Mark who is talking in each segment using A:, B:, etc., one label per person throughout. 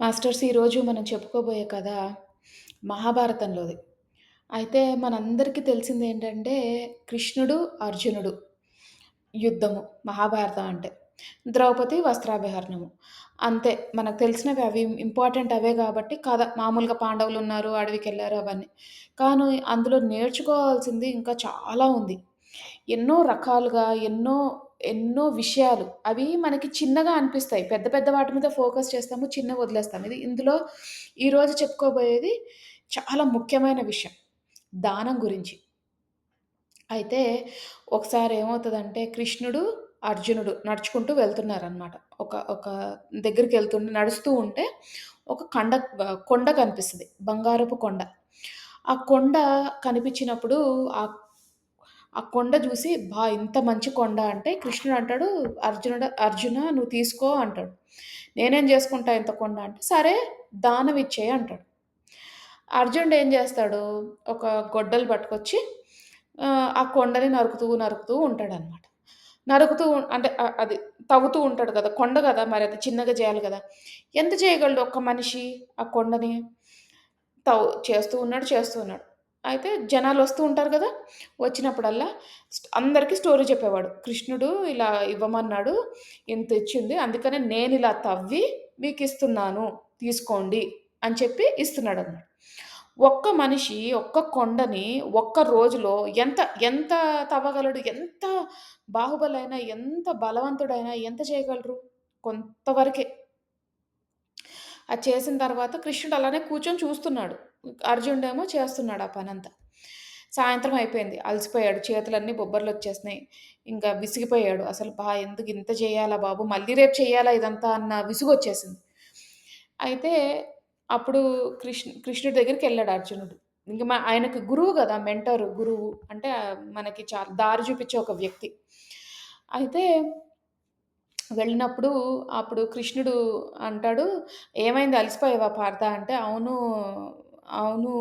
A: Masters ఈరోజు మనం చెప్పుకోబోయే కథ మహాభారతంలోది. అయితే మనందరికీ తెలిసిందేంటంటే కృష్ణుడు, అర్జునుడు యుద్ధము మహాభారతం అంటే. ద్రౌపది వస్త్రాభిహరణము. అంతే మనకు తెలిసినవి అవి ఇంపార్టెంట్ అవే గాబట్టి కథ మామూలుగా పాండవులున్నారు, అడవికెళ్లారు అవన్నీ. కానీ అందులో నేర్చుకోవాల్సింది ఇంకా చాలా ఉంది. ఎన్నో రకాలుగా, ఎన్నో విషయాలు అవి మనకి చిన్నగా అనిపిస్తాయి. పెద్ద పెద్ద వాటి మీద ఫోకస్ చేస్తాము. చిన్నవి వదిలేస్తాం. ఇందులో ఈరోజు చెప్పుకోబోయేది చాలా ముఖ్యమైన విషయం. దానం గురించి. అయితే ఒకసారి ఏమవుతదంటే కృష్ణుడు, అర్జునుడు నడుచుకుంటూ వెళ్తున్నారనమాట. ఒక ఒక నడుస్తూ ఉంటే ఒక కొండ కనిపిస్తది. బంగారపు కొండ. ఆ కొండ కనిపించినప్పుడు ఆహ్, ఆ కొండ జూసి ఇంత మంచి కొండ అంటే కృష్ణుడు అంటాడు, "అర్జున నువ్వు తీసుకో" అంటాడు. "నేనేం జేసుకుంటా ఇంత కొండ" అంటే, "సరే దానం ఇచ్చేయి" అంటాడు. అర్జునుడు ఏం జేస్తాడు, ఒక గొడ్డలి పట్టుకొచ్చి ఆ కొండని నరుకుతూ ఉంటాడనమాట. నరుకుతూ అంటే అది తవ్వుతూ ఉంటాడు గదా! కొండ గదా! మరది చిన్నగా జేయాలి గదా! ఎంత చేయగలడు ఒక్క మనిషి ఆ కొండని? చేస్తూ ఉన్నాడు. అయితే జనాలొస్తూ ఉంటారు గదా! వచ్చినప్పుడల్లా అందరికి స్టోరీ చెప్పేవాడు. కృష్ణుడు ఇలా ఇవ్వమన్నాడు. ఇంతిచ్చింది. అందుకనే నేనిలా తవ్వి మీకిస్తున్నాను. తీసుకోండి అని చెప్పి ఇస్తున్నాడన్నమాట. ఒక్క మనిషి ఒక్క కొండని ఒక్క రోజులో ఎంత ఎంత తవ్వగలడు? ఎంత బాహుబలైనా, ఎంత బలవంతుడైనా ఎంత చేయగలరు? కొంతవరకే. అది చేసిన తర్వాత కృష్ణుడు అలానే కూర్చొని చూస్తున్నాడు. అర్జునుడేమో చేస్తున్నాడు ఆ పనంతా. సాయంత్రం అయిపోయింది. అలసిపోయాడు. చేతులన్నీ బొబ్బర్లొచ్చేసినాయి. ఇంకా విసిగిపోయాడు. అసలు ఎందుకు ఇంత చేయాలా బాబు! మళ్ళీ రేపు చేయాలా ఇదంతా అన్న విసుగొచ్చేసింది. అయితే అప్పుడు కృష్ణుడి దగ్గరికెళ్ళాడు అర్జునుడు. ఇంక ఆయనకు గురువు గదా! గురువు. అంటే మనకి దారి చూపించే ఒక వ్యక్తి. అయితే వెళ్ళినప్పుడు అప్పుడు కృష్ణుడు అంటాడు, "ఏమైంది అలసిపోయావా పార్థ" అంటే, అవును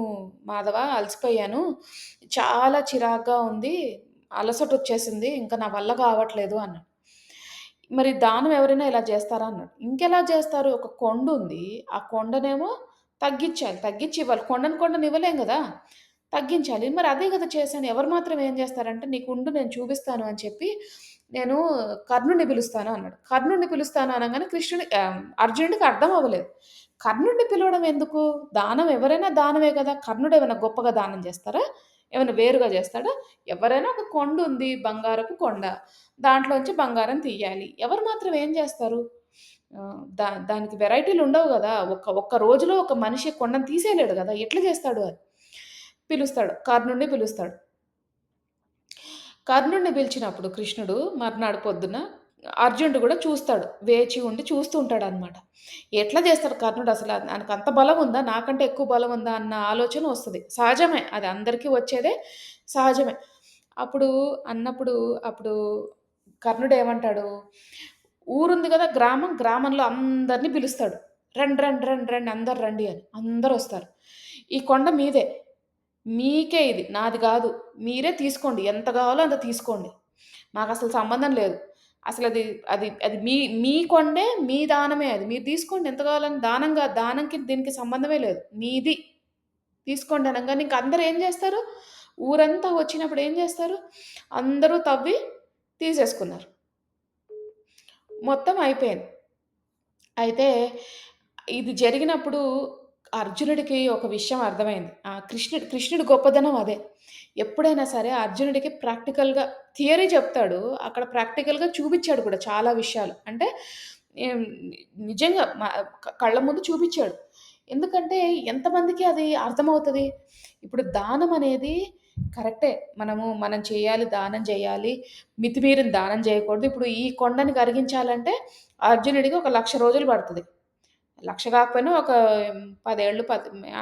A: మాధవ అలసిపోయాను. చాలా చిరాకుగా ఉంది. అలసటొచ్చేసింది. ఇంక నా వల్ల కావట్లేదు" అన్నాడు. "మరి దానం ఎవరైనా ఇలా చేస్తారా?" అన్నాడు. "ఇంకెలా చేస్తారు? ఒక కొండుంది. ఆ కొండనేమో తగ్గిచ్చాలి. తగ్గిచ్చి ఇవ్వాలి. కొండని ఇవ్వలేం గదా! తగ్గించాలి. మరి అదే గదా చేశాను. ఎవరు మాత్రం ఏం జేస్తారంటే, "నీకుండు నేను చూపిస్తాను" అని చెప్పి, నేను కర్ణుడిని పిలుస్తాను అన్నాడు. కర్ణుడిని పిలుస్తాను అనంగానే అర్జునుడికి అర్థం అవ్వలేదు. కర్ణుడిని పిలవడం ఎందుకు? దానం ఎవరైనా దానమే గదా! కర్ణుడేమైనా గొప్పగా దానం జేస్తారా? ఏమైనా వేరుగా జేస్తాడా? ఎవరైనా ఒక కొండుంది. బంగారపు కొండ. దాంట్లోంచి బంగారం తీయాలి. ఎవరు మాత్రం ఏం జేస్తారు? దానికి వెరైటీలుండవు గదా! ఒక్క రోజులో ఒక మనిషి కొండను తీసేయలేడు గదా! ఎట్లా జేస్తాడు అది? పిలుస్తాడు. కర్ణుడిని పిలుస్తాడు. కర్ణుడిని పిలిచినప్పుడు కృష్ణుడు మర్నాడు పొద్దున అర్జునుడు గూడా చూస్తాడు. వేచి ఉండి చూస్తూ ఉంటాడనమాట. ఎట్లా చేస్తాడు కర్ణుడు అసల? ఆయనకంత బలం ఉందా? నాకంటే ఎక్కువ బలం ఉందా? అన్న ఆలోచన వస్తది. సహజమే. అది అందరికీ వచ్చేదే సహజమే. అప్పుడు అన్నప్పుడు అప్పుడు కర్ణుడేమంటాడు, ఊరుంది గదా! గ్రామంలో అందరిని పిలుస్తాడు. "రండి, రండి, రండి, రండి అందరూ రండి" అని. అందరొస్తారు. "ఈ కొండ మీదే. మీకే ఇది. నాది గాదు. మీరే తీసుకోండి. ఎంత గావాలో అంత తీసుకోండి. నాకసలు సంబంధం లేదు. అసలది అది అది మీ మీ కొండే, మీ దానమే అది. మీరు తీసుకోండి ఎంత కావాలని దానంకి దీనికి సంబంధమే లేదు. మీది. తీసుకోండి అనంగానే ఇంక అందరూ ఏం జేస్తారు? ఊరంతా వచ్చినప్పుడు ఏం జేస్తారు? అందరూ తవ్వి తీసేసుకున్నారు. మొత్తం అయిపోయింది. అయితే ఇది జరిగినప్పుడు అర్జునుడికి ఒక విషయం అర్థమైంది. కృష్ణుడి గొప్పదనం అదే. ఎప్పుడైనా సరే అర్జునుడికి ప్రాక్టికల్‌గా థియరీ చెప్తాడు. అక్కడ ప్రాక్టికల్‌గా చూపిచ్చాడు కూడా చాలా విషయాలు. అంటే ఏం నిజంగా కళ్ళ ముందు చూపిచ్చాడు. ఎందుకంటే ఎంతమందికి అది అర్థమవుతది? ఇప్పుడు దానం అనేది కరెక్టే. మనం చేయాలి, దానం చేయాలి. మితిమీరిన దానం చేయకూడదు. ఇప్పుడు ఈ కొండని కరిగించాలంటే అర్జునుడికి ఒక 1,00,000 రోజులు పడతది. 1,00,000 కాకపోయినా ఒక 10 ఏళ్ళు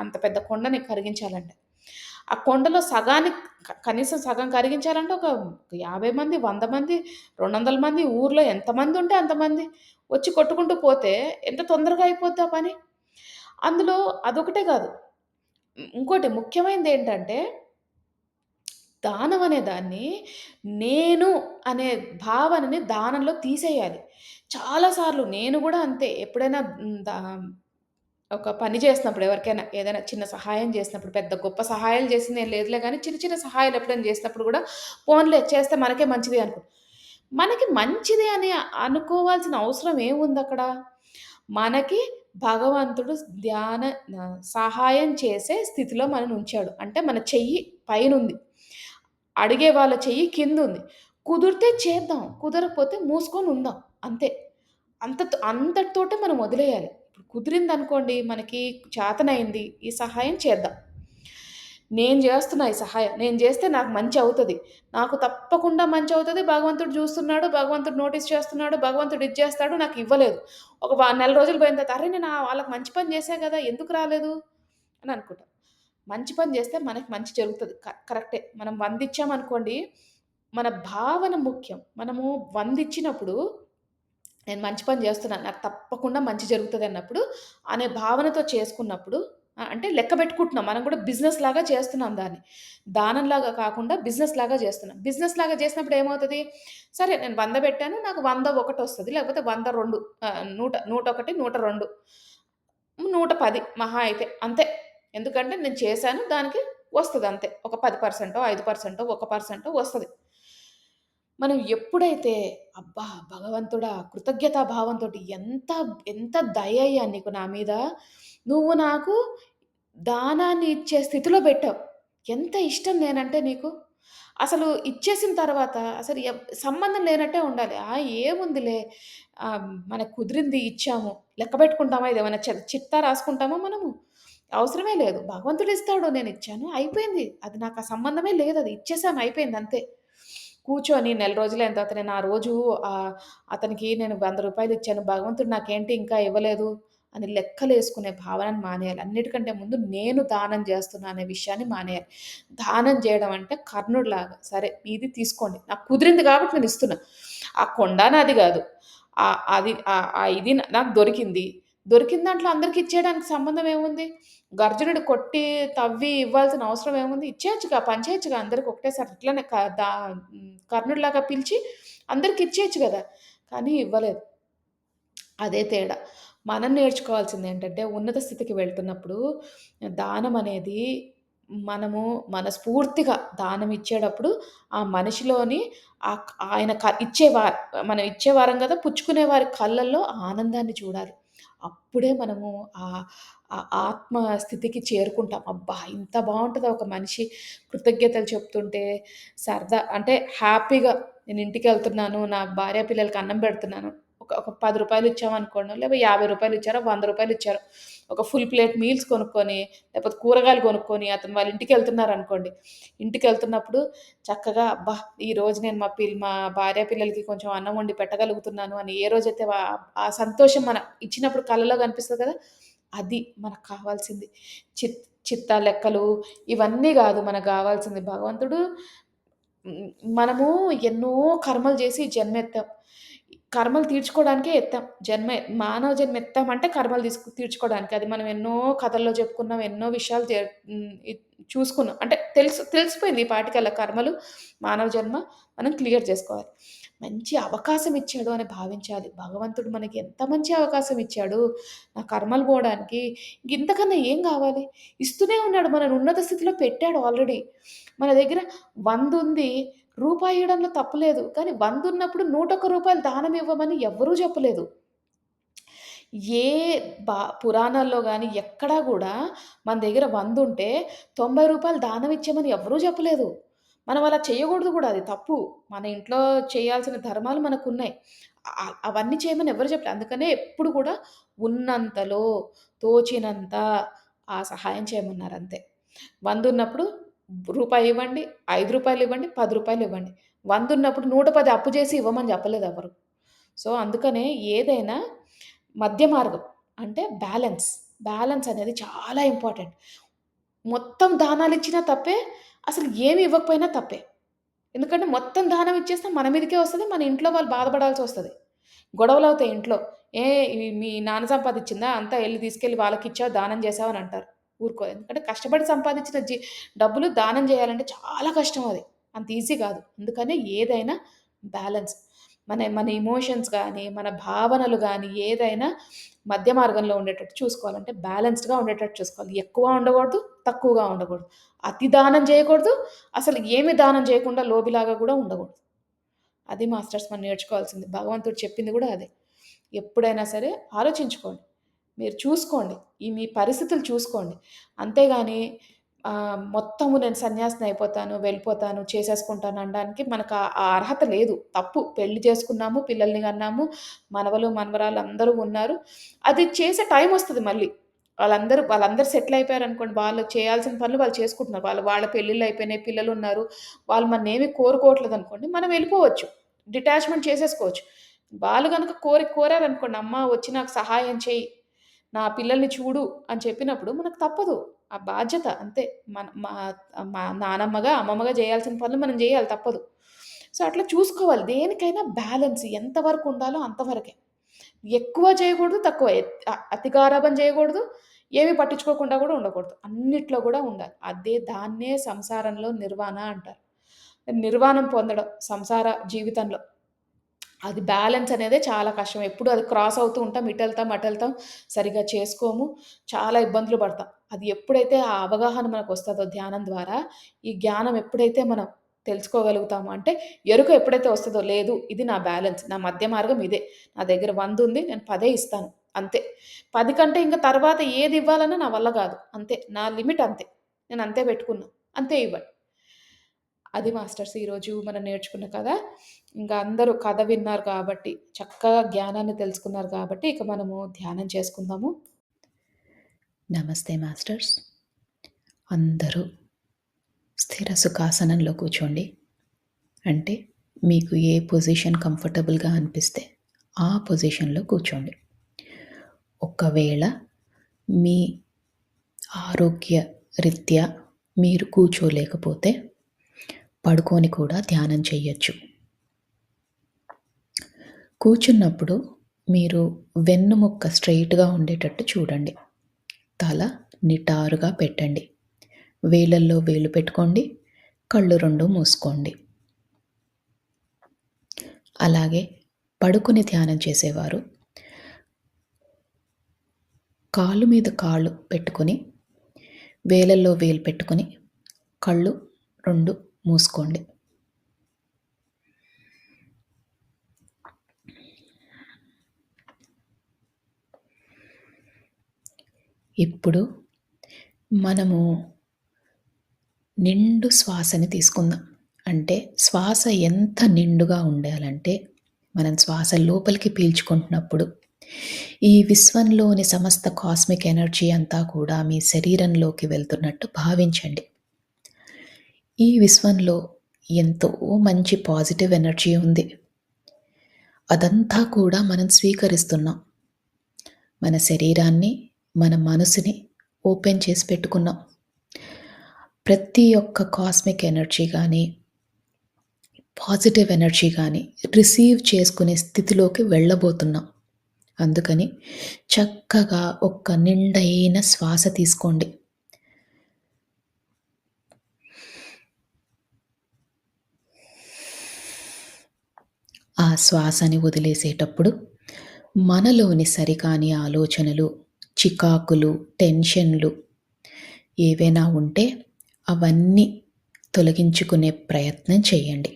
A: అంత పెద్ద కొండని కరిగించాలంటే. ఆ కొండలో సగానికి కనీసం సగం కరిగించాలంటే ఒక 50 మంది, 100 మంది, 200 మంది ఊర్లో ఎంతమందుంటే అంతమంది వచ్చి కొట్టుకుంటూ పోతే ఎంత తొందరగా అయిపోద్ది ఆ పని. అందులో అదొకటే కాదు. ఇంకోటి ముఖ్యమైనదేంటంటే దానం అనే దాన్ని నేను అనే భావనని దానంలో తీసేయాలి. చాలా సార్లు నేను గూడా అంతే. ఎప్పుడైనా ఒక పని చేసినప్పుడు ఎవరికైనా ఏదైనా చిన్న సహాయం చేసినప్పుడు, పెద్ద గొప్ప సహాయాలు చేసిందేం లేదులే గానీ, చిన్న చిన్న సహాయాలు ఎప్పుడైనా చేసినప్పుడు గూడా, పోన్లే చేస్తే మనకే మంచిది మనకి మంచిది అని అనుకోవాల్సిన అవసరం ఏముందక్కడ? మనకి భగవంతుడు ధ్యాన సహాయం చేసే స్థితిలో మననుంచాడు. అంటే మన చెయ్యి పైనుంది. అడిగే వాళ్ళ చెయ్యి కిందుంది. కుదిరితే చేద్దాం. కుదరకపోతే మూసుకొనుందాం. అంతే. అంతటితోటే మనం వదిలేయాలి. ఇప్పుడు కుదిరిందనుకోండి మనకి చేతనయింది. ఈ సహాయం చేద్దాం. నేను జేస్తున్నా ఈ సహాయం. నేను జేస్తే నాకు మంచవుతది. నాకు తప్పకుండా మంచవుతది. భగవంతుడు జూస్తున్నాడు. భగవంతుడు నోటీస్ చేస్తున్నాడు. భగవంతుడు ఇది జేస్తాడు. నాకివ్వలేదు. నెల రోజులు పోయిన తర్వాత అరె! నేను వాళ్ళకి మంచి పని జేశా గదా! ఎందుకు రాలేదు? అని అనుకుంటాం. మంచి పని జేస్తే మనకి మంచి జరుగుతది. కరెక్టే. మనం 100 ఇచ్చామనుకోండి, మన భావన ముఖ్యం. మనము 100 ఇచ్చినప్పుడు నేను మంచి పని జేస్తున్నాను. నాకు తప్పకుండా మంచి జరుగుతదన్నప్పుడు, అనే భావనతో చేసుకున్నప్పుడు అంటే లెక్క బెట్టుకుంటున్నాం. మనం గూడా బిజినెస్ లాగా చేస్తున్నాం దాన్ని. దానంలాగా కాకుండా బిజినెస్ లాగా జేస్తున్నాం. బిజినెస్ లాగా జేసినప్పుడు ఏమవుతది? సరే నేను 100 బెట్టాను. నాకు 100 ఒకటొస్తది. లేకపోతే 100 2 101, 102 110 మహా అయితే. అంతే. ఎందుకంటే నేను చేశాను. దానికి వస్తదంతే. ఒక 10%, 5%, 1% వస్తది. మనం ఎప్పుడైతే అబ్బా! భగవంతుడా కృతజ్ఞతా భావంతోటి ఎంత దయయ్యా నీకు నా మీద. నువ్వు నాకు దానాన్ని ఇచ్చే స్థితిలో బెట్టావు. ఎంత ఇష్టం నేనంటే నీకు. అసలు ఇచ్చేసిన తర్వాత అసలు సంబంధం లేనట్టే ఉండాలి. ఏముందిలే మనకు కుదిరింది ఇచ్చాము. లెక్క పెట్టుకుంటామా? ఇదేమన్నా చిట్టా రాసుకుంటామా మనము? అవసరమే లేదు. భగవంతుడిస్తాడు నేనిచ్చాను అయిపోయింది. అది నాకు ఆ సంబంధమే లేదది. ఇచ్చేసాను అయిపోయింది అంతే. కూర్చొని నెల రోజులైన తర్వాత నేను ఆ రోజు అతనికి నేను రూ. 100 ఇచ్చాను. భగవంతుడు నాకేంటి ఇంకా ఇవ్వలేదు అని లెక్కలేసుకునే భావనను మానేయాలి. అన్నిటికంటే ముందు నేను దానం చేస్తున్నా అనే విషయాన్ని మానేయాలి. దానం చేయడం అంటే కర్ణుడిలాగా సరే ఇది తీసుకోండి. నాకు కుదిరింది కాబట్టి నేనిస్తున్నా. ఆ కొండ నాది గాదు. అది ఇది నాకు దొరికింది. దొరికిన దాంట్లో అందరికి ఇచ్చేయడానికి సంబంధం ఏముంది? గర్జనుడు కొట్టి, తవ్వి ఇవ్వాల్సిన అవసరం ఏముంది? ఇచ్చేయచ్చుగా, పంచేయచ్చుగా అందరికి ఒకటేసారి. ఇట్లనే కర్ణుడిలాగా పిలిచి అందరికి ఇచ్చేయొచ్చు గదా! కానీ ఇవ్వలేదు. అదే తేడా. మనం నేర్చుకోవాల్సిందేంటంటే, ఉన్నత స్థితికి వెళ్తున్నప్పుడు దానం అనేది మనము మనస్ఫూర్తిగా దానం ఇచ్చేటప్పుడు, ఆ మనిషిలోని ఆయన మనం ఇచ్చేవారం గదా! పుచ్చుకునే వారి కళ్ళల్లో ఆనందాన్ని చూడాలి. అప్పుడే మనము ఆహ్, ఆ ఆత్మ స్థితికి చేరుకుంటాం. అబ్బా! ఇంత బావుంటదా ఒక మనిషి కృతజ్ఞతలు చెప్తుంటే, సరదా అంటే హ్యాపీగా నేను ఇంటికెళ్తున్నాను, నా భార్య పిల్లలకి అన్నం పెడుతున్నాను. ఒక రూ. 10 ఇచ్చామనుకోండి, లేకపోతే రూ. 50 ఇచ్చారో, రూ. 100 ఇచ్చారో, ఒక ఫుల్ ప్లేట్ మీల్స్ కొనుక్కొని, లేకపోతే కూరగాయలు కొనుక్కొని, అతను వాళ్ళ ఇంటికెళ్తున్నారనుకోండి. ఇంటికెళ్తున్నప్పుడు చక్కగా అబ్బా! ఈరోజు నేను మా భార్య పిల్లలకి కొంచెం అన్నం వండి పెట్టగలుగుతున్నాను అని ఏ రోజైతే ఆ సంతోషం ఇచ్చినప్పుడు కళ్ళలో కనిపిస్తది కదా! అది మనకు కావాల్సింది. చిత్ చిట్టా లెక్కలు ఇవన్నీ గాదు మనకు గావాల్సింది. భగవంతుడు హ్మ్. మనము ఎన్నో కర్మలు జేసి జన్మెత్తాం. కర్మలు తీర్చుకోవడానికే ఎత్తాం. మానవ జన్మ ఎత్తామంటే కర్మలు తీర్చుకోవడానికి. అది మనం ఎన్నో కథల్లో చెప్పుకున్నాం. ఎన్నో విషయాలు హ్మ్. చూసుకున్నాం. అంటే తెలిసిపోయింది ఈ పాటికల్లా కర్మలు, మానవ జన్మ మనం క్లియర్ జేసుకోవాలి. మంచి అవకాశం ఇచ్చాడు అని భావించాలి. భగవంతుడు మనకి ఎంత మంచి అవకాశం ఇచ్చాడు. నా కర్మలు పోవడానికి. ఇంతకన్నా ఏం గావాలి? ఇస్తూనే ఉన్నాడు. మనను ఉన్నత స్థితిలో పెట్టాడు ఆల్రెడీ. మన దగ్గర 100 ఉంది. రూపాయి ఇయ్యడంలో తప్పు లేదు. కానీ 100 ఉన్నప్పుడు రూ. 101 దానం ఇవ్వమని ఎవ్వరూ చెప్పలేదు. ఏ పురాణాల్లో గాని ఎక్కడా గూడా మన దగ్గర 100 ఉంటే రూ. 90 దానం ఇచ్చేయమని ఎవ్వరూ చెప్పలేదు. మనం అలా చేయకూడదు గూడా అది తప్పు. మన ఇంట్లో చేయాల్సిన ధర్మాలు మనకున్నాయి. అవన్నీ చేయమని ఎవరు చెప్పలే. అందుకనే ఎప్పుడు కూడా ఉన్నంతలో, తోచినంత ఆ సహాయం చేయమన్నారంతే. 100 ఉన్నప్పుడు రూపాయి ఇవ్వండి, రూ. 5 ఇవ్వండి, రూ. 10 ఇవ్వండి. 100 ఉన్నప్పుడు 110 అప్పు చేసి ఇవ్వమని చెప్పలేదెవరు. సో, అందుకనే ఏదైనా మధ్య మార్గం అంటే బ్యాలెన్స్. బ్యాలెన్స్ అనేది చాలా ఇంపార్టెంట్. మొత్తం దానాలిచ్చినా తప్పే, అసలు ఏమి ఇవ్వకపోయినా తప్పే. ఎందుకంటే మొత్తం దానం ఇచ్చేస్తే మన మీదకే వస్తది. మన ఇంట్లో వాళ్ళు బాధపడాల్సొస్తది. గొడవలవుతాయి ఇంట్లో. "ఏ మీ నాన్న సంపాదిచ్చిందా? అంతా ఎళ్లి తీసుకెళ్ళి వాళ్ళకిచ్చావు, దానం చేశావు" అని అంటారు. ఊరుకోరు. ఎందుకంటే కష్టపడి సంపాదించిన డబ్బులు దానం చేయాలంటే చాలా కష్టం అది. అంత ఈజీ కాదు. అందుకనే ఏదైనా బ్యాలెన్స్. మన మన ఎమోషన్స్ గానీ, మన భావనలు గానీ ఏదైనా మధ్య మార్గంలో ఉండేటట్టు చూసుకోవాలి. అంటే బ్యాలెన్స్డ్‌గా ఉండేటట్టు చూసుకోవాలి. ఎక్కువ ఉండకూడదు, తక్కువగా ఉండకూడదు. అతి దానం చేయకూడదు, అసలు ఏమి దానం చేయకుండా లోబిలాగా గూడా ఉండకూడదు. అది మాస్టర్స్ మనం నేర్చుకోవాల్సింది. భగవంతుడు చెప్పింది గూడా అదే. ఎప్పుడైనా సరే ఆలోచించుకోండి. మీరు చూసుకోండి. ఈ మీ పరిస్థితులు చూసుకోండి. అంతేగాని మొత్తము నేను సన్యాసిని అయిపోతాను, వెళ్ళిపోతాను, చేసేసుకుంటాను అనడానికి మనకు ఆ అర్హత లేదు. తప్పు. పెళ్లి చేసుకున్నాము, పిల్లల్ని కన్నాము, మనవలు, మనవరాళ్ళు అందరూ ఉన్నారు. అది చేసే టైమొస్తది మళ్ళీ. వాళ్ళందరూ సెటిల్ అయిపోయారనుకోండి, వాళ్ళు చేయాల్సిన పనులు వాళ్ళు చేసుకుంటున్నారు. వాళ్ళ పెళ్ళిళ్ళు అయిపోయినాయి, పిల్లలున్నారు. వాళ్ళు మననేమి కోరుకోవట్లేదనుకోండి, మనం వెళ్ళిపోవచ్చు. డిటాచ్‌మెంట్ చేసేసుకోవచ్చు. వాళ్ళు గనక కోరారనుకోండి, "అమ్మ వచ్చి నాకు సహాయం చెయ్యి. నా పిల్లల్ని చూడు" అని చెప్పినప్పుడు మనకు తప్పదు. ఆ బాధ్యత అంతే. మన మా మా నానమ్మగా, అమ్మమ్మగా జేయాల్సిన పనులు మనం జేయాలి తప్పదు. సో, అట్లా చూసుకోవాలి. దేనికైనా బ్యాలెన్స్ ఎంత వరకు ఉండాలో అంతవరకే. ఎక్కువ చేయకూడదు, తక్కువ. అతి గారాబం చేయకూడదు, ఏమి పట్టించుకోకుండా గూడా ఉండకూడదు. అన్నిట్లో గూడా ఉండాలి. దాన్నే సంసారంలో నిర్వాణ అంటారు. నిర్వాణం పొందడం సంసార జీవితంలో. అది బ్యాలెన్స్ అనేదే చాలా కష్టం. ఎప్పుడు అది క్రాస్ అవుతూ ఉంటాం. ఇటెళ్తాం, అటెళ్తాం. సరిగ్గా చేసుకోము. చాలా ఇబ్బందులు పడతాం. అది ఎప్పుడైతే ఆ అవగాహన మనకొస్తదో ధ్యానం ద్వారా, ఈ జ్ఞానం ఎప్పుడైతే మనం తెలుసుకోగలుగుతామో అంటే ఎరుక ఎప్పుడైతే వస్తదో, లేదు ఇది నా బ్యాలెన్స్. నా మధ్య మార్గం ఇదే. నా దగ్గర 100 ఉంది. నేను 10 ఇస్తాను. అంతే. 10 కంటే ఇంక తర్వాత ఏది ఇవ్వాలన్నా నా వల్ల గాదు. అంతే. నా లిమిట్ అంతే. నేను అంతే పెట్టుకున్నా. అంతే ఇవ్వాలి. అది మాస్టర్స్ ఈరోజు మనం నేర్చుకున్న కథ. ఇంకా అందరూ కథ విన్నారు కాబట్టి, చక్కగా జ్ఞానాన్ని తెలుసుకున్నారు కాబట్టి, ఇక మనము ధ్యానం చేసుకుందాము. నమస్తే మాస్టర్స్. అందరూ స్థిర సుఖాసనంలో కూర్చోండి. అంటే మీకు ఏ పొజిషన్ కంఫర్టబుల్‌గా అనిపిస్తే ఆ పొజిషన్‌లో కూర్చోండి. ఒకవేళ మీ ఆరోగ్య రీత్యా మీరు కూర్చోలేకపోతే పడుకొని కూడా ధ్యానం చెయ్యొచ్చు. కూర్చున్నప్పుడు మీరు వెన్నుముక్క స్ట్రెయిట్‌గా ఉండేటట్టు చూడండి. తల నిటారుగా పెట్టండి. వేలల్లో వేలు పెట్టుకోండి. కళ్ళు 2 మూసుకోండి. అలాగే పడుకొని ధ్యానం చేసేవారు కాలు మీద కాళ్ళు పెట్టుకొని, వేలల్లో వేలు పెట్టుకొని, కళ్ళు 2 మూసుకోండి. ఇప్పుడు మనము నిండు శ్వాసని తీసుకుందాం. అంటే శ్వాస ఎంత నిండుగా ఉండాలంటే, మనం శ్వాస లోపలికి పీల్చుకుంటున్నప్పుడు, ఈ విశ్వంలోని సమస్త కాస్మిక్ ఎనర్జీ అంతా కూడా మీ శరీరంలోకి వెళ్తున్నట్టు భావించండి. ఈ విశ్వంలో ఎంతో మంచి పాజిటివ్ ఎనర్జీ ఉంది. అదంతా కూడా మనం స్వీకరిస్తున్నాం. మన శరీరాన్ని, మన మనసుని ఓపెన్ చేసి పెట్టుకున్నాం. ప్రతి ఒక్క కాస్మిక్ ఎనర్జీ గానీ, పాజిటివ్ ఎనర్జీ గానీ రిసీవ్ చేసుకునే స్థితిలోకి వెళ్ళబోతున్నాం. అందుకని చక్కగా ఒక్క నిండైన శ్వాస తీసుకోండి. ఆ శ్వాసని వదిలేసేటప్పుడు మనలోని సరికాని ఆలోచనలు, చికాకులు, టెన్షన్లు ఏవైనా ఉంటే అవన్నీ తొలగించుకునే ప్రయత్నం చేయండి.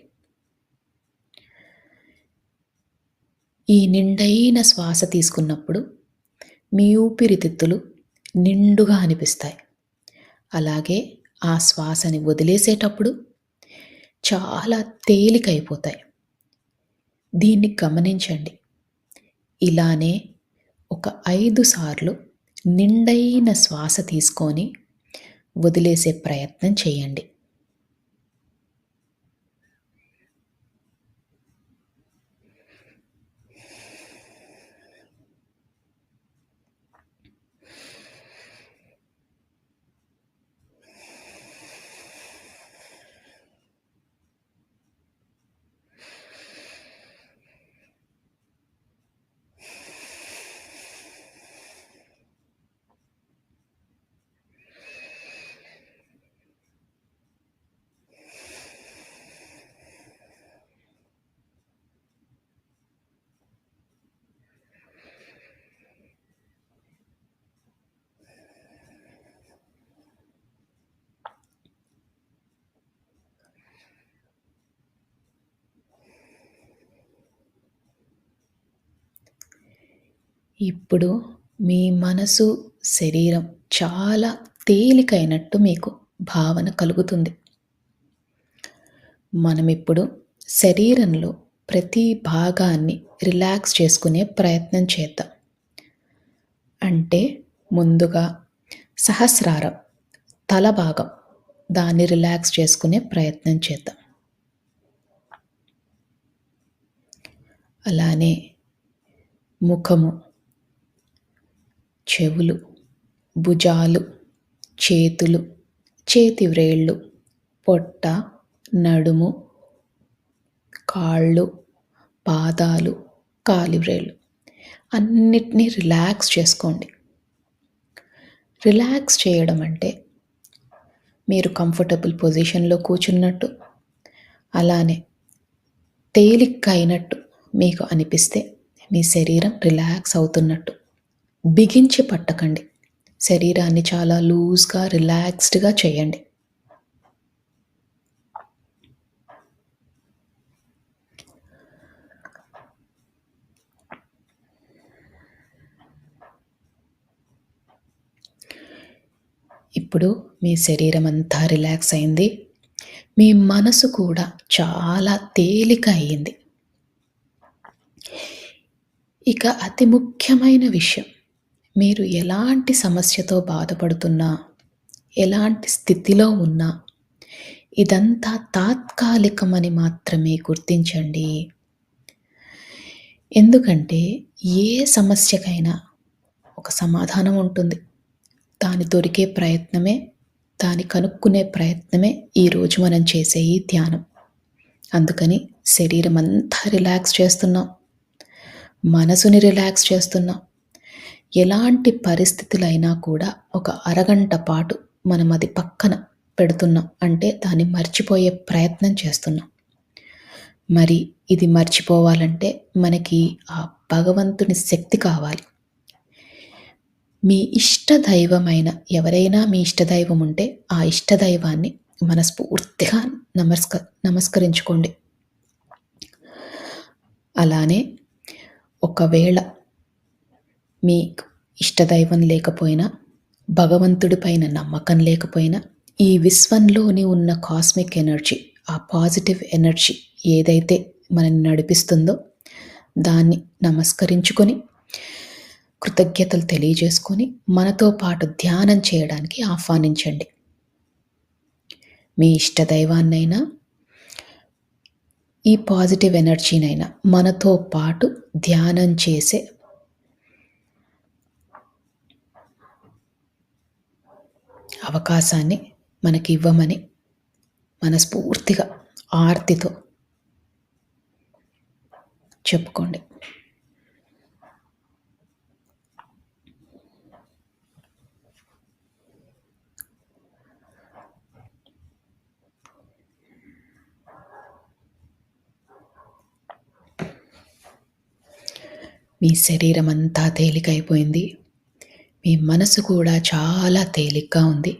A: ఈ నిండైన శ్వాస తీసుకున్నప్పుడు మీ ఊపిరితిత్తులు నిండుగా అనిపిస్తాయి. అలాగే ఆ శ్వాసని వదిలేసేటప్పుడు చాలా తేలికైపోతాయి. దీన్ని గమనించండి. ఇలానే ఒక 5 సార్లు నిండైన శ్వాస తీసుకొని వదిలేసే ప్రయత్నం చేయండి.
B: ఇప్పుడు మీ మనసు, శరీరం చాలా తేలికైనట్టు మీకు భావన కలుగుతుంది. మనమిప్పుడు శరీరంలో ప్రతి భాగాన్ని రిలాక్స్ చేసుకునే ప్రయత్నం చేద్దాం. అంటే ముందుగా సహస్రారం, తల భాగం, దాన్ని రిలాక్స్ చేసుకునే ప్రయత్నం చేద్దాం. అలానే ముఖము, చెవులు, భుజాలు, చేతులు, చేతి వ్రేళ్ళు, పొట్ట, నడుము, కాళ్ళు, పాదాలు, కాలివ్రేళ్ళు అన్నిటినీ రిలాక్స్ చేసుకోండి. రిలాక్స్ చేయడం అంటే మీరు కంఫర్టబుల్ పొజిషన్లో కూర్చున్నట్టు, అలానే తేలిగ్గా అయినట్టు మీకు అనిపిస్తే మీ శరీరం రిలాక్స్ అవుతున్నట్టు. బిగించి పట్టకండి. శరీరాన్ని చాలా లూజ్గా, రిలాక్స్డ్గా చేయండి. ఇప్పుడు మీ శరీరం అంతా రిలాక్స్ అయింది. మీ మనసు కూడా చాలా తేలిక అయ్యింది. ఇక అతి ముఖ్యమైన విషయం, మీరు ఎలాంటి సమస్యతో బాధపడుతున్నా, ఎలాంటి స్థితిలో ఉన్నా, ఇదంతా తాత్కాలికమని మాత్రమే గుర్తించండి. ఎందుకంటే ఏ సమస్యకైనా ఒక సమాధానం ఉంటుంది. దాని దొరికే ప్రయత్నమే, దాన్ని కనుక్కునే ప్రయత్నమే ఈరోజు మనం చేసే ఈ ధ్యానం. అందుకని శరీరం అంతా రిలాక్స్ చేస్తున్నాం, మనసుని రిలాక్స్ చేస్తున్నాం. ఎలాంటి పరిస్థితులైనా కూడా ఒక అరగంట పాటు మనం అది పక్కన పెడుతున్నాం, అంటే దాన్ని మర్చిపోయే ప్రయత్నం చేస్తున్నాం. మరి ఇది మర్చిపోవాలంటే మనకి ఆ భగవంతుని శక్తి కావాలి. మీ ఇష్టదైవమైన ఎవరైనా మీ ఇష్టదైవం ఉంటే ఆ ఇష్టదైవాన్ని మనస్ఫూర్తిగా నమస్కరించుకోండి. అలానే ఒకవేళ మీకు ఇష్టదైవం లేకపోయినా, భగవంతుడి పైన నమ్మకం లేకపోయినా, ఈ విశ్వంలోని ఉన్న కాస్మిక్ ఎనర్జీ, ఆ పాజిటివ్ ఎనర్జీ ఏదైతే మనల్ని నడిపిస్తుందో దాన్ని నమస్కరించుకొని, కృతజ్ఞతలు తెలియజేసుకొని మనతో పాటు ధ్యానం చేయడానికి ఆహ్వానించండి. మీ ఇష్టదైవాన్నైనా, ఈ పాజిటివ్ ఎనర్జీనైనా మనతో పాటు ధ్యానం చేసే అవకాశాన్ని మనకి ఇవ్వమని మనస్ఫూర్తిగా ఆర్తితో చెప్పుకోండి. మీ శరీరం అంతా తేలికైపోయింది. మీ మనసు కూడా చాలా తేలిగ్గా ఉంది.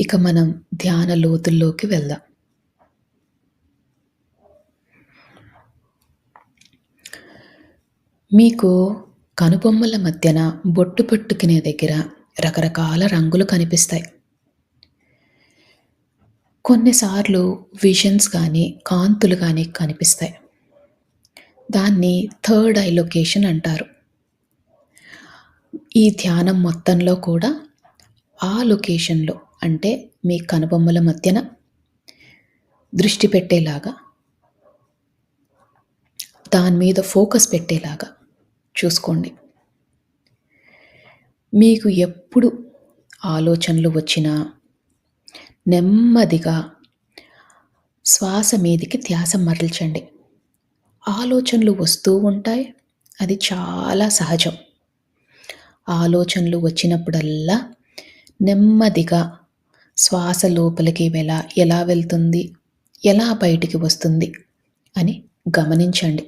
B: ఇక మనం ధ్యాన లోతుల్లోకి వెళ్దాం. మీకు కనుబొమ్మల మధ్యన బొట్టు పెట్టుకునే దగ్గర రకరకాల రంగులు కనిపిస్తాయి. కొన్నిసార్లు విజన్స్ కానీ, కాంతులు కానీ కనిపిస్తాయి. దాన్ని థర్డ్ ఐ లొకేషన్ అంటారు. ఈ ధ్యానం మొత్తంలో కూడా ఆ లొకేషన్లో, అంటే మీ కనుబొమ్మల మధ్యన దృష్టి పెట్టేలాగా, దాని మీద ఫోకస్ పెట్టేలాగా చూసుకోండి. మీకు ఎప్పుడు ఆలోచనలు వచ్చినా నెమ్మదిగా శ్వాస మీదికి ధ్యాస మరల్చండి. ఆలోచనలు వస్తూ ఉంటాయి, అది చాలా సహజం. ఆలోచనలు వచ్చినప్పుడల్లా నెమ్మదిగా శ్వాస లోపలికి ఎలా వెళ్తుంది, ఎలా బయటికి వస్తుంది అని గమనించండి.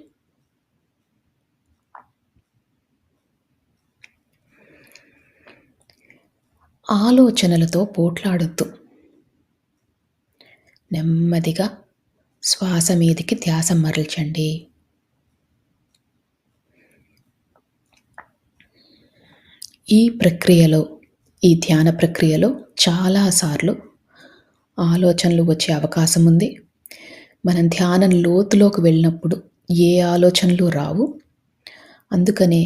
B: ఆలోచనలతో పోట్లాడొద్దు. నెమ్మదిగా శ్వాస మీదికి ధ్యాస మరల్చండి. ఈ ధ్యాన ప్రక్రియలో చాలాసార్లు ఆలోచనలు వచ్చే అవకాశం ఉంది. మనం ధ్యానం లోతులోకి వెళ్ళినప్పుడు ఏ ఆలోచనలు రావు. అందుకనే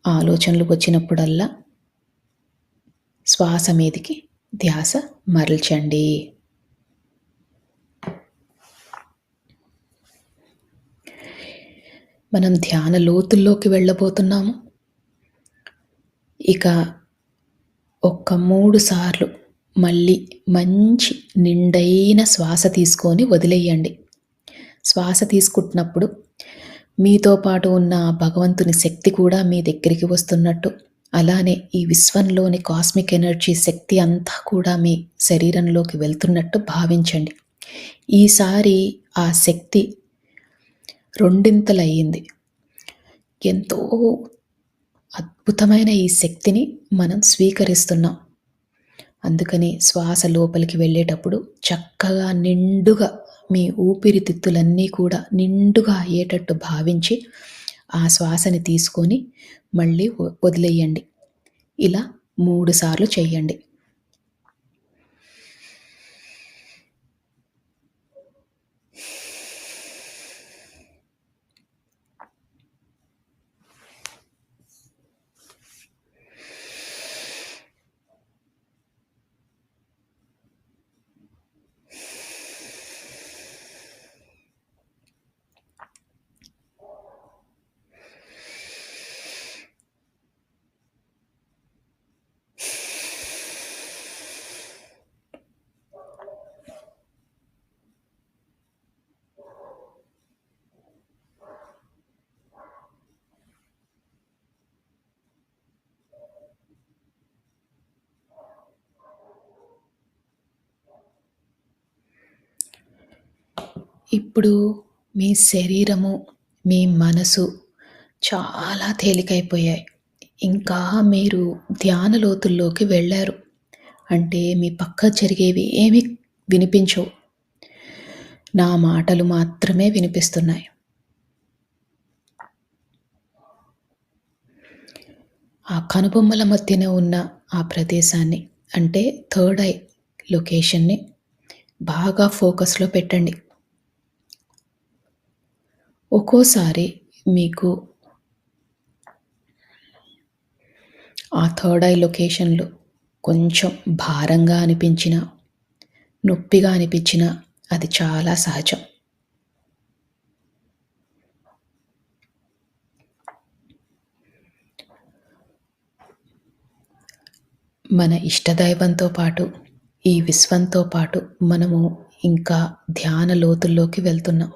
B: ఆలోచనలు వచ్చినప్పుడల్లా శ్వాస మీదికి ధ్యాస మరల్చండి. మనం ధ్యాన లోతుల్లోకి వెళ్ళబోతున్నాము. ఇక ఒక్క 3 సార్లు మళ్ళీ మంచి నిండైన శ్వాస తీసుకొని వదిలేయండి. శ్వాస తీసుకుంటున్నప్పుడు మీతో పాటు ఉన్న భగవంతుని శక్తి కూడా మీ దగ్గరికి వస్తున్నట్టు, అలానే ఈ విశ్వంలోని కాస్మిక్ ఎనర్జీ శక్తి అంతా కూడా మీ శరీరంలోకి వెళ్తున్నట్టు భావించండి. ఈసారి ఆ శక్తి రెండింతలయ్యింది. ఎంతో అద్భుతమైన ఈ శక్తిని మనం స్వీకరిస్తున్నాం. అందుకని శ్వాస లోపలికి వెళ్ళేటప్పుడు చక్కగా నిండుగా మీ ఊపిరితిత్తులన్నీ కూడా నిండుగా అయ్యేటట్టు భావించి ఆ శ్వాసని తీసుకొని మళ్ళీ వదిలేయండి. ఇలా 3 సార్లు చెయ్యండి. ఇప్పుడు మీ శరీరము, మీ మనసు చాలా తేలికైపోయాయి. ఇంకా మీరు ధ్యాన లోతుల్లోకి వెళ్ళారు. అంటే మీ పక్క జరిగేవి ఏమీ వినిపించవు. నా మాటలు మాత్రమే వినిపిస్తున్నాయి. ఆ కనుబొమ్మల మధ్యన ఉన్న ఆ ప్రదేశాన్ని, అంటే థర్డ్ ఐ లొకేషన్ని బాగా ఫోకస్లో పెట్టండి. ఒక్కోసారి మీకు ఆ థర్డ్ ఐ లొకేషన్లో కొంచెం భారంగా అనిపించినా, నొప్పిగా అనిపించినా అది చాలా సహజం. మన ఇష్టదైవంతో పాటు, ఈ విశ్వంతో పాటు మనము ఇంకా ధ్యాన లోతుల్లోకి వెళ్తున్నాం.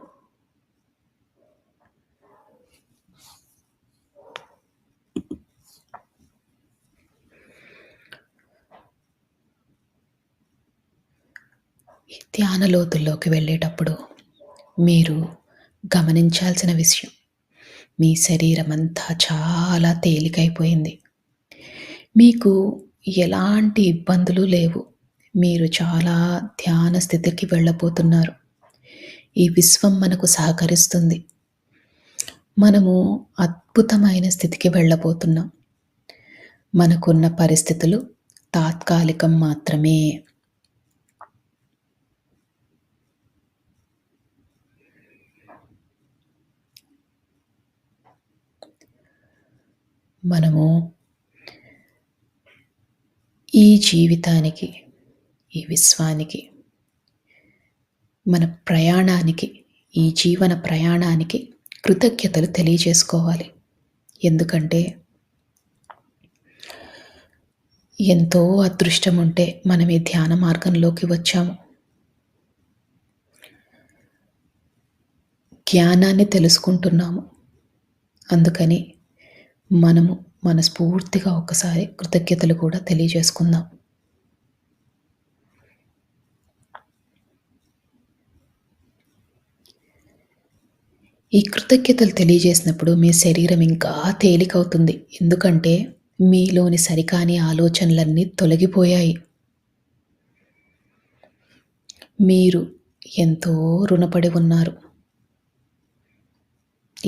B: ఈ ధ్యాన లోతుల్లోకి వెళ్ళేటప్పుడు మీరు గమనించాల్సిన విషయం, మీ శరీరం అంతా చాలా తేలికైపోయింది. మీకు ఎలాంటి ఇబ్బందులు లేవు. మీరు చాలా ధ్యాన స్థితికి వెళ్ళబోతున్నారు. ఈ విశ్వం మనకు సహకరిస్తుంది. మనము అద్భుతమైన స్థితికి వెళ్ళబోతున్నాం. మనకున్న పరిస్థితులు తాత్కాలికం మాత్రమే. మనము ఈ జీవితానికి, ఈ విశ్వానికి, మన ప్రయాణానికి, ఈ జీవన ప్రయాణానికి కృతజ్ఞతలు తెలియజేసుకోవాలి. ఎందుకంటే ఎంతో అదృష్టం ఉంటే మనం ఈ ధ్యాన మార్గంలోకి వచ్చాము. జ్ఞానాన్ని తెలుసుకుంటున్నాము. అందుకని మనము మనస్ఫూర్తిగా ఒకసారి కృతజ్ఞతలు కూడా తెలియజేసుకుందాం. ఈ కృతజ్ఞతలు తెలియజేసినప్పుడు మీ శరీరం ఇంకా తేలికవుతుంది. ఎందుకంటే మీలోని సరికాని ఆలోచనలన్నీ తొలగిపోయాయి. మీరు ఎంతో రుణపడి ఉన్నారు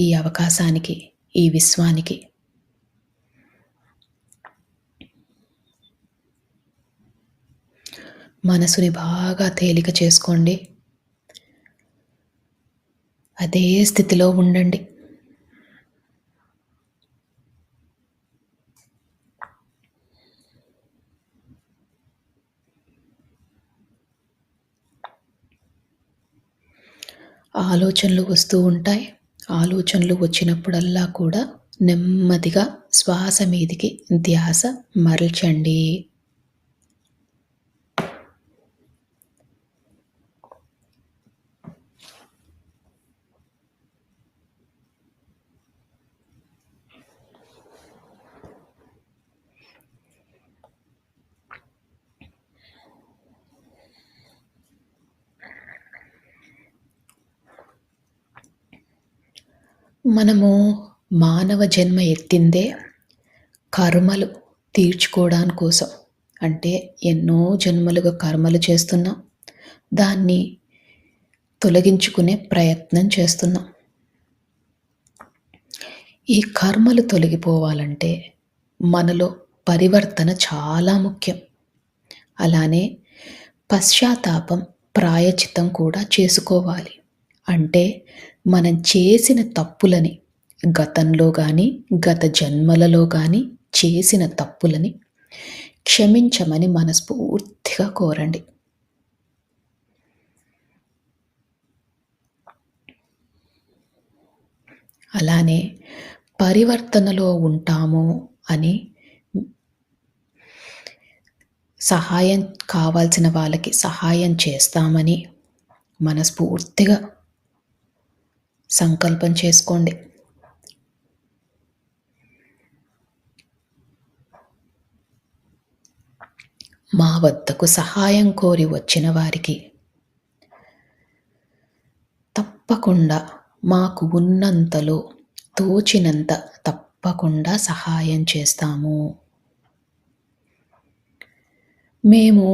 B: ఈ అవకాశానికి, ఈ విశ్వానికి. మనసుని బాగా తేలిక చేసుకోండి. అదే స్థితిలో ఉండండి. ఆలోచనలు వస్తూ ఉంటాయి. ఆలోచనలు వచ్చినప్పుడల్లా కూడా నెమ్మదిగా శ్వాస మీదికి ధ్యాస మరల్చండి. మనము మానవ జన్మ ఎత్తిందే కర్మలు తీర్చుకోవడాని కోసం. అంటే ఎన్నో జన్మలుగా కర్మలు చేస్తున్నాం. దాన్ని తొలగించుకునే ప్రయత్నం చేస్తున్నాం. ఈ కర్మలు తొలగిపోవాలంటే మనలో పరివర్తన చాలా ముఖ్యం. అలానే పశ్చాత్తాపం, ప్రాయశ్చిత్తం కూడా చేసుకోవాలి. అంటే మనం చేసిన తప్పులని గతంలో కానీ గత జన్మలలో కానీ చేసిన తప్పులని క్షమించమని మనస్ఫూర్తిగా కోరండి. అలానే పరివర్తనలో ఉంటాము అని సహాయం కావాల్సిన వాళ్ళకి సహాయం చేస్తామని మనస్ఫూర్తిగా సంకల్పం చేసుకోండి. మా వద్దకు సహాయం కోరి వచ్చిన వారికి తప్పకుండా మాకు ఉన్నంతలో తోచినంత తప్పకుండా సహాయం చేస్తాము. మేము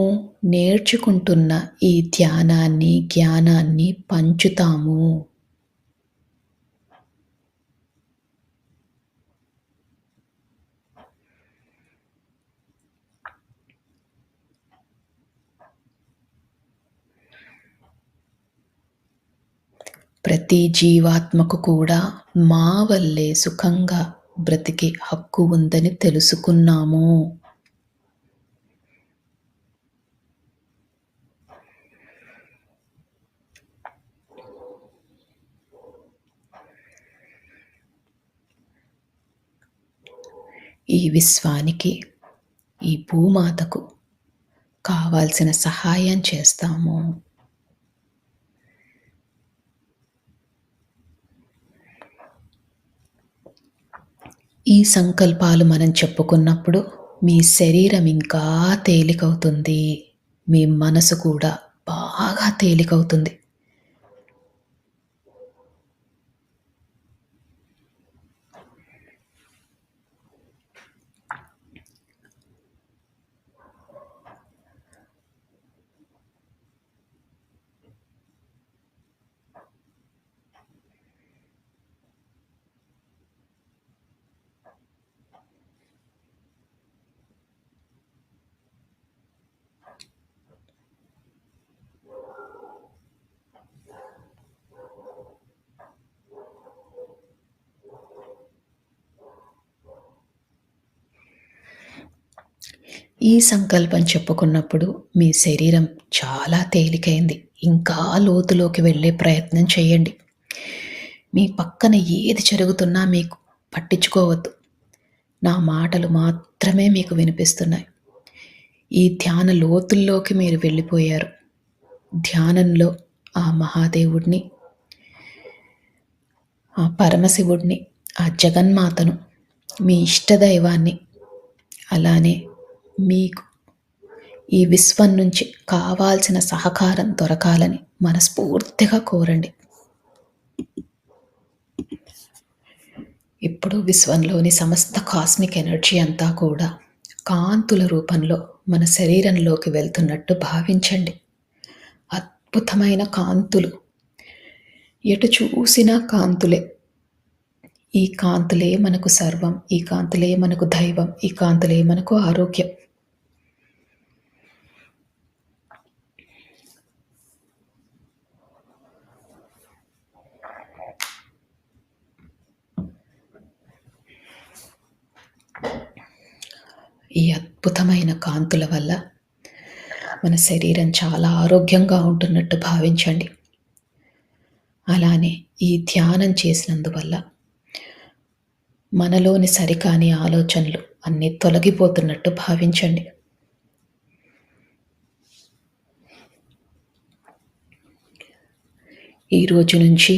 B: నేర్చుకుంటున్న ఈ ధ్యానాన్ని, జ్ఞానాన్ని పంచుతాము. ప్రతి జీవాత్మకు కూడా మా వల్లే సుఖంగా బ్రతికే హక్కు ఉందని తెలుసుకున్నాము. ఈ విశ్వానికి, ఈ భూమాతకు కావాల్సిన సహాయం చేస్తాము. ఈ సంకల్పాలు మనం చెప్పుకున్నప్పుడు మీ శరీరం ఇంకా తేలికవుతుంది. మీ మనసు కూడా బాగా తేలికవుతుంది. ఈ సంకల్పం చెప్పుకున్నప్పుడు మీ శరీరం చాలా తేలికైంది. ఇంకా లోతులోకి వెళ్ళే ప్రయత్నం చేయండి. మీ పక్కన ఏది జరుగుతున్నా మీకు పట్టించుకోవద్దు. నా మాటలు మాత్రమే మీకు వినిపిస్తున్నాయి. ఈ ధ్యాన లోతుల్లోకి మీరు వెళ్ళిపోయారు. ధ్యానంలో ఆ మహాదేవుడిని, ఆ పరమశివుడిని, ఆ జగన్మాతను, మీ ఇష్టదైవాన్ని, అలానే మీకు ఈ విశ్వం నుంచి కావాల్సిన సహకారం దొరకాలని మనస్ఫూర్తిగా కోరండి. ఇప్పుడు విశ్వంలోని సమస్త కాస్మిక్ ఎనర్జీ అంతా కూడా కాంతుల రూపంలో మన శరీరంలోకి వెళ్తున్నట్టు భావించండి. అద్భుతమైన కాంతులు, ఎటు చూసినా కాంతులే. ఈ కాంతులే మనకు సర్వం, ఈ కాంతులే మనకు దైవం, ఈ కాంతులే మనకు ఆరోగ్యం. ఈ అద్భుతమైన కాంతుల వల్ల మన శరీరం చాలా ఆరోగ్యంగా ఉంటున్నట్టు భావించండి. అలానే ఈ ధ్యానం చేసినందువల్ల మనలోని సరికాని ఆలోచనలు అన్నీ తొలగిపోతున్నట్టు భావించండి. ఈ రోజు నుంచి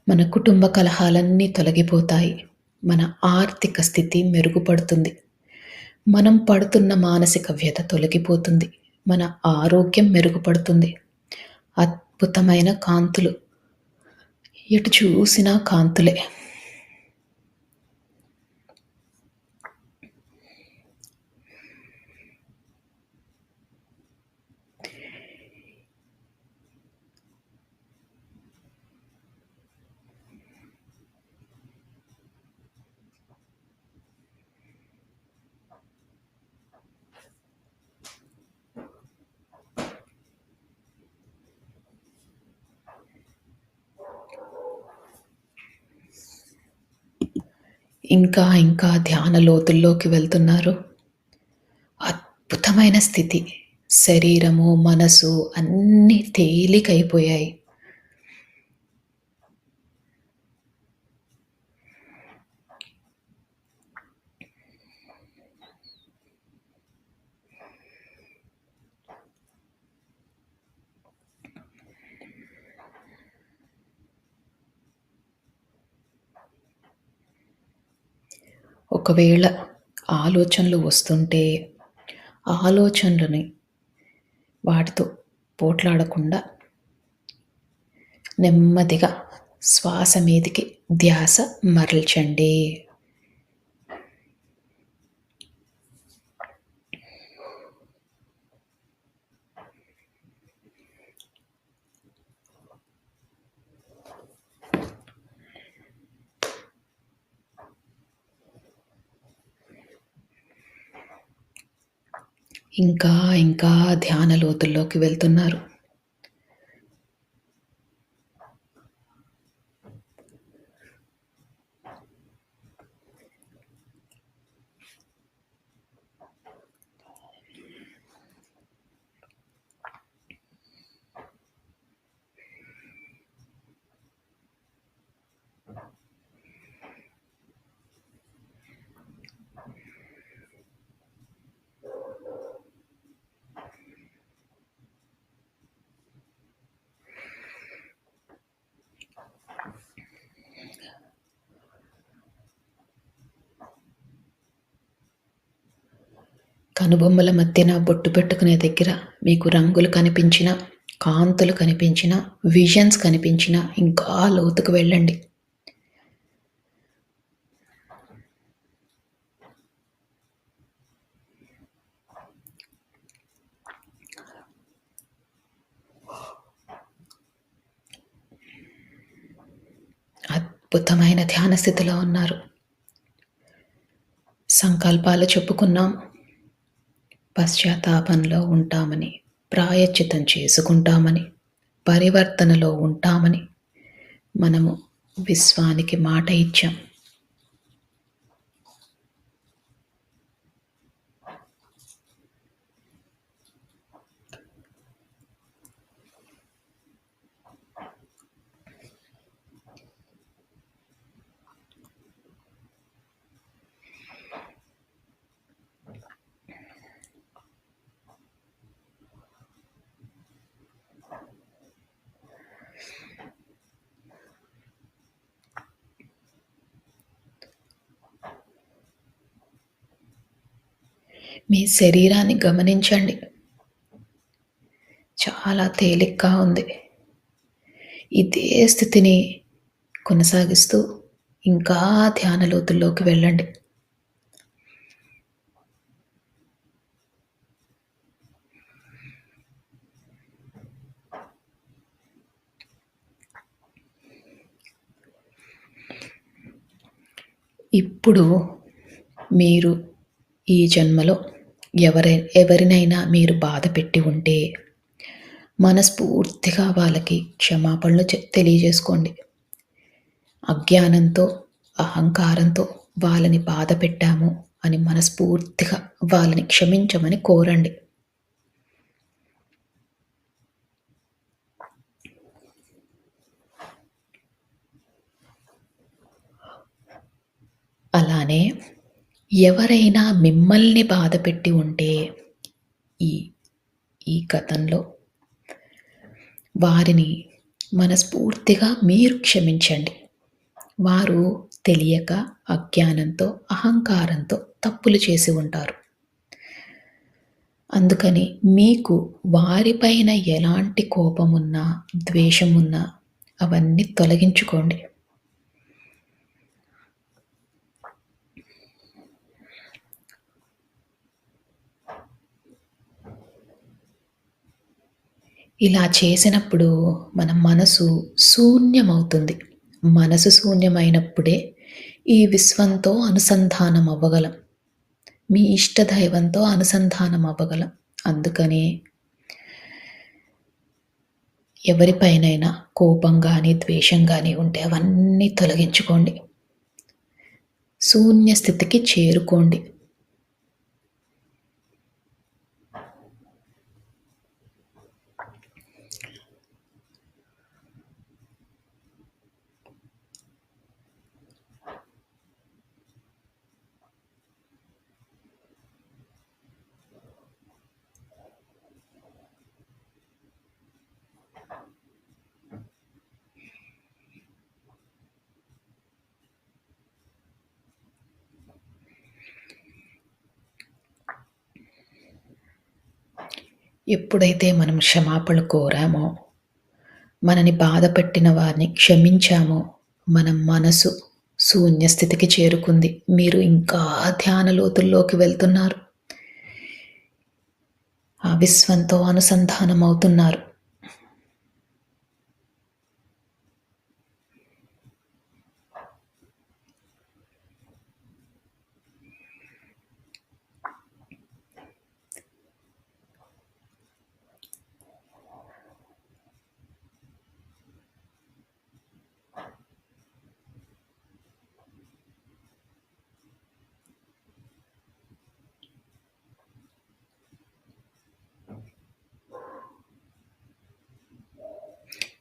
B: మన కుటుంబ కలహాలన్నీ తొలగిపోతాయి. మన ఆర్థిక స్థితి మెరుగుపడుతుంది. మనం పడుతున్న మానసిక వ్యధ తొలగిపోతుంది. మన ఆరోగ్యం మెరుగుపడుతుంది. అద్భుతమైన కాంతులు, ఎటు చూసినా కాంతులే. ఇంకా ఇంకా ధ్యాన లోతుల్లోకి వెళ్తున్నారు. అద్భుతమైన స్థితి. శరీరము, మనసు అన్నీ తేలికైపోయాయి. ఒకవేళ ఆలోచనలు వస్తుంటే ఆలోచనలని వాటితో పోట్లాడకుండా నెమ్మదిగా శ్వాస మీదికి ధ్యాస మరల్చండి. ఇంకా ఇంకా ధ్యాన లోతుల్లోకి వెళ్తున్నారు. కనుబొమ్మల మధ్యన బొట్టు పెట్టుకునే దగ్గర మీకు రంగులు కనిపించిన, కాంతులు కనిపించిన, విజన్స్ కనిపించిన ఇంకా లోతుకు వెళ్ళండి. అద్భుతమైన ధ్యాన స్థితిలో ఉన్నారు. సంకల్పాలు చెప్పుకున్నాం. పశ్చాత్తాపంలో ఉంటామని, ప్రాయశ్చిత్తం చేసుకుంటామని, పరివర్తనలో ఉంటామని మనము విశ్వానికి మాట ఇచ్చాం. మీ శరీరాన్ని గమనించండి. చాలా తేలిగ్గా ఉంది. ఇదే స్థితిని కొనసాగిస్తూ ఇంకా ధ్యాన లోతుల్లోకి వెళ్ళండి. ఇప్పుడు మీరు ఈ జన్మలో ఎవరినైనా మీరు బాధ పెట్టి ఉంటే మనస్ఫూర్తిగా వాళ్ళకి క్షమాపణలు తెలియజేసుకోండి. అజ్ఞానంతో, అహంకారంతో వాళ్ళని బాధ పెట్టాము అని మనస్ఫూర్తిగా వాళ్ళని క్షమించమని కోరండి. అలానే ఎవరైనా మిమ్మల్ని బాధపెట్టి ఉంటే ఈ ఈ గతంలో వారిని మనస్ఫూర్తిగా మీరు క్షమించండి. వారు తెలియక, అజ్ఞానంతో, అహంకారంతో తప్పులు చేసి ఉంటారు. అందుకని మీకు వారిపైన ఎలాంటి కోపమున్నా, ద్వేషమున్నా అవన్నీ తొలగించుకోండి. ఇలా చేసినప్పుడు మన మనసు శూన్యమవుతుంది. మనసు శూన్యమైనప్పుడే ఈ విశ్వంతో అనుసంధానం అవ్వగలం. మీ ఇష్టదైవంతో అనుసంధానం అవ్వగలం. అందుకని ఎవరిపైనైనా కోపం గానీ, ద్వేషం గానీ ఉంటే అవన్నీ తొలగించుకోండి. శూన్య స్థితికి చేరుకోండి. ఎప్పుడైతే మనం క్షమాపణ కోరామో, మనని బాధపెట్టిన వారిని క్షమించామో, మన మనసు శూన్య స్థితికి చేరుకుంది. మీరు ఇంకా ధ్యాన లోతుల్లోకి వెళ్తున్నారు. ఆ విశ్వంతో అనుసంధానం అవుతున్నారు.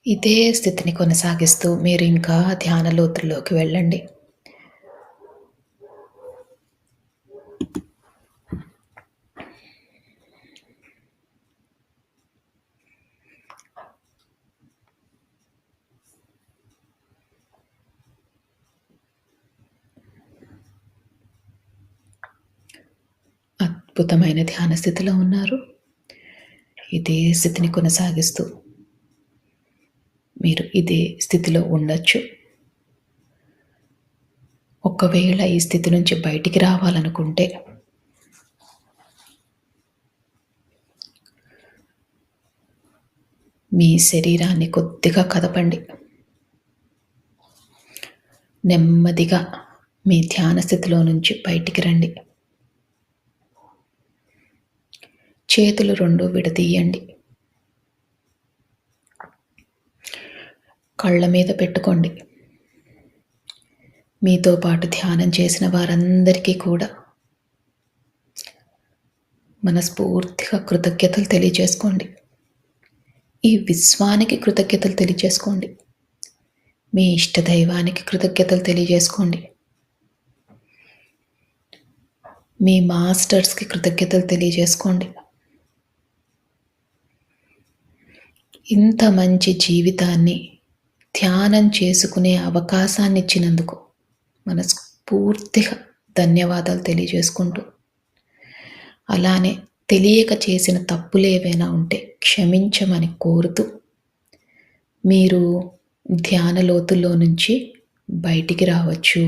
B: ఇదే స్థితిని కొనసాగిస్తూ మీరు ఇంకా ధ్యాన లోతుల్లోకి వెళ్ళండి. అద్భుతమైన ధ్యాన స్థితిలో ఉన్నారు. ఇదే స్థితిని కొనసాగిస్తూ మీరు ఇదే స్థితిలో ఉండొచ్చు. ఒకవేళ ఈ స్థితి నుంచి బయటికి రావాలనుకుంటే మీ శరీరాన్ని కొద్దిగా కదపండి. నెమ్మదిగా మీ ధ్యాన స్థితిలో నుంచి బయటికి రండి. చేతులు 2 విడదీయండి. కళ్ళ మీద పెట్టుకోండి. మీతో పాటు ధ్యానం చేసిన వారందరికీ కూడా మనస్ఫూర్తిగా కృతజ్ఞతలు తెలియజేసుకోండి. ఈ విశ్వానికి కృతజ్ఞతలు తెలియజేసుకోండి. మీ ఇష్టదైవానికి కృతజ్ఞతలు తెలియజేసుకోండి. మీ మాస్టర్స్కి కృతజ్ఞతలు తెలియజేసుకోండి. ఇంత మంచి జీవితాన్ని ధ్యానం చేసుకునే అవకాశాన్ని ఇచ్చినందుకు మనస్ఫూర్తిగా ధన్యవాదాలు తెలియజేసుకుంటూ, అలానే తెలియక చేసిన తప్పులు ఏవైనా ఉంటే క్షమించమని కోరుతూ మీరు ధ్యాన లోతుల్లో నుంచి బయటికి రావచ్చు.